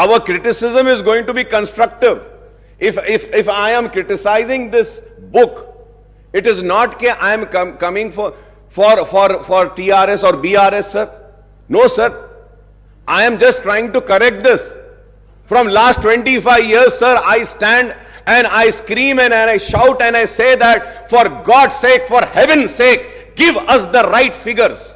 our criticism is going to be constructive. If I am criticizing this book, it is not that I am coming for TRS or BRS, sir. No, sir. I am just trying to correct this. From last 25 years, sir, I stand and I scream and I shout and I say that for God's sake, for heaven's sake, give us the right figures.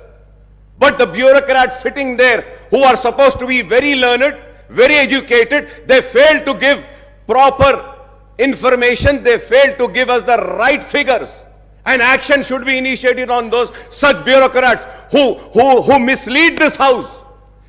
But the bureaucrats sitting there who are supposed to be very learned, very educated, they fail to give proper information. They fail to give us the right figures. And action should be initiated on those such bureaucrats who mislead this house.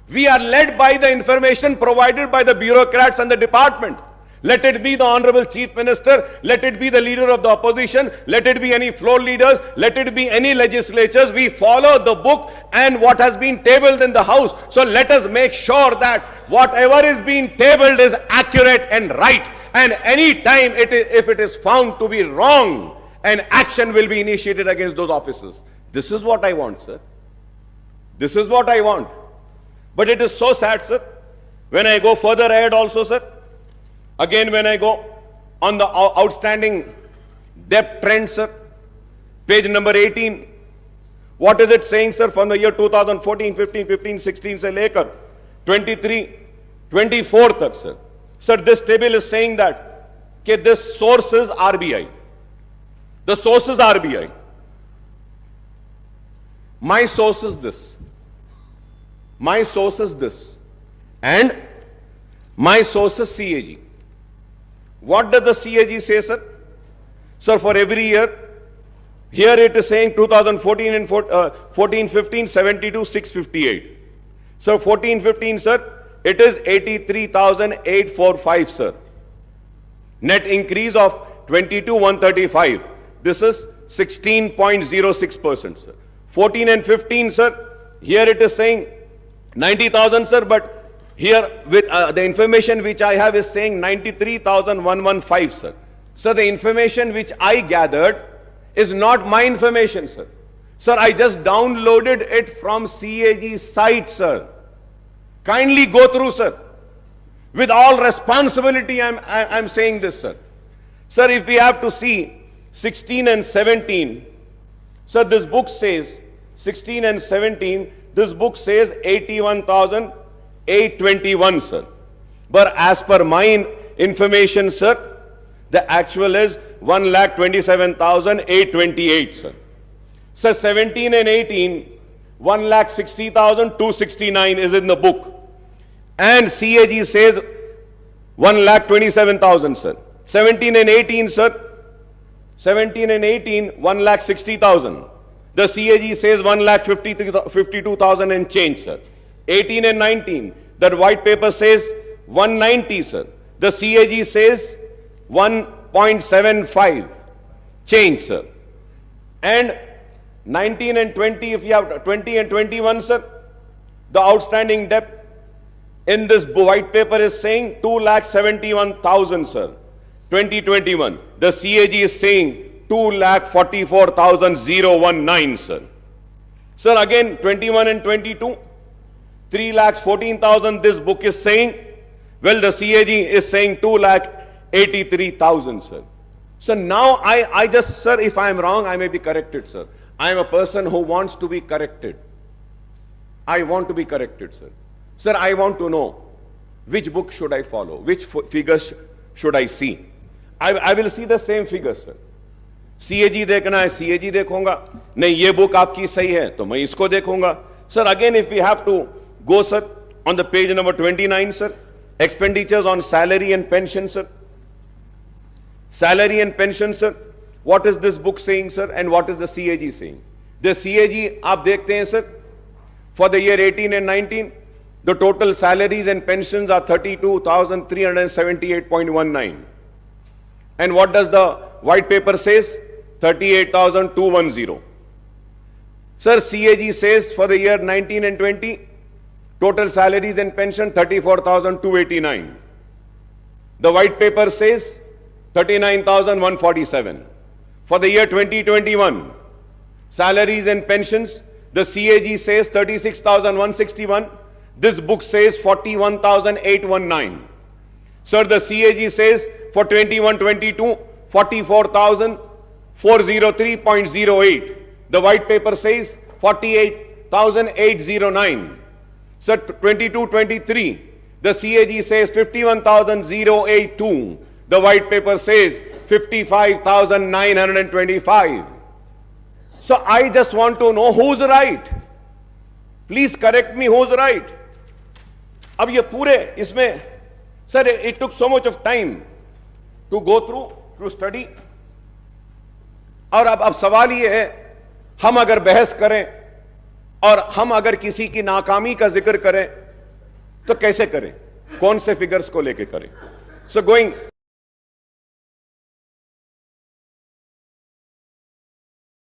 We are led by the information provided by the bureaucrats and the department. Let it be the Honorable Chief Minister, let it be the leader of the opposition, let it be any floor leaders, let it be any legislatures. We follow the book and what has been tabled in the house. So let us make sure that whatever is being tabled is accurate and right. And any time if it is found to be wrong, an action will be initiated against those officers. This is what I want, sir. This is what I want. But it is so sad, sir. When I go further ahead also, sir, again when I go on the outstanding debt trend, sir, page number 18, what is it saying, sir, from the year 2014, 15, 15, 16 se lekar 23, 24 tak, sir. Sir, this table is saying that this source is RBI. The source is RBI. My source is this. My source is this. And my source is CAG. What does the CAG say, sir? Sir, for every year, here it is saying 2014 and 14-15, 72, 658. So 14-15, sir, it is 83,845, sir. Net increase of 22,135. This is 16.06%, sir. 14 and 15, sir, here it is saying 90,000, sir, but here with the information which I have is saying 93,115, sir. So the information which I gathered is not my information, sir. Sir, I just downloaded it from CAG site, sir. Kindly go through, sir. With all responsibility, I'm saying this, sir. Sir, if we have to see 16 and 17, sir, this book says 16 and 17, this book says 81,821, sir. But as per my information, sir, the actual is 1,27,828, sir. Sir, 17 and 18, 1,60,269 is in the book. And CAG says 1,27,000, sir. 17 and 18, sir. 17 and 18, 1,60,000. The CAG says 1,52,000 and change, sir. 18 and 19, that white paper says 190, sir. The CAG says 1.75 change, sir. And 19 and 20, if you have 20 and 21, sir, the outstanding debt in this white paper is saying 2,71,000, sir. 2021. The CAG is saying 2,44,019, sir. Sir, again 21 and 22, 3,14,000 this book is saying. Well, the CAG is saying 2,83,000, sir. So now I just, sir, if I am wrong, I may be corrected, sir. I am a person who wants to be corrected. I want to be corrected, sir. Sir, I want to know which book should I follow, which figures should I see. I will see the same figures, sir. CAG देखना है, CAG देखूंगा. नहीं, ये book आपकी सही है, तो मैं इसको देखूंगा. Sir, again, if we have to go, sir, on the page number 29, sir, expenditures on salary and pension, sir. Salary and pension, sir. What is this book saying, sir, and what is the CAG saying? The CAG, आप देखते हैं, sir, for the year 18 and 19, the total salaries and pensions are 32,378.19. And what does the white paper says? 38,210. Sir, CAG says for the year 19 and 20, total salaries and pension 34,289. The white paper says 39,147. For the year 2021, salaries and pensions, the CAG says 36,161. This book says 41,819. Sir, the CAG says for 21-22, 44,403.08. The white paper says 48,809. Sir, 22-23, the CAG says 51,082. The white paper says 55,925. So I just want to know who's right. Please correct me, who's right. अब ये पूरे इसमें, sir, it took so much of time to go through, to study. और अब सवाल ये है, हम अगर बहस करें और हम अगर किसी की नाकामी का जिक्र करें तो कैसे करें, कौन से फिगर्स को लेके करें. So going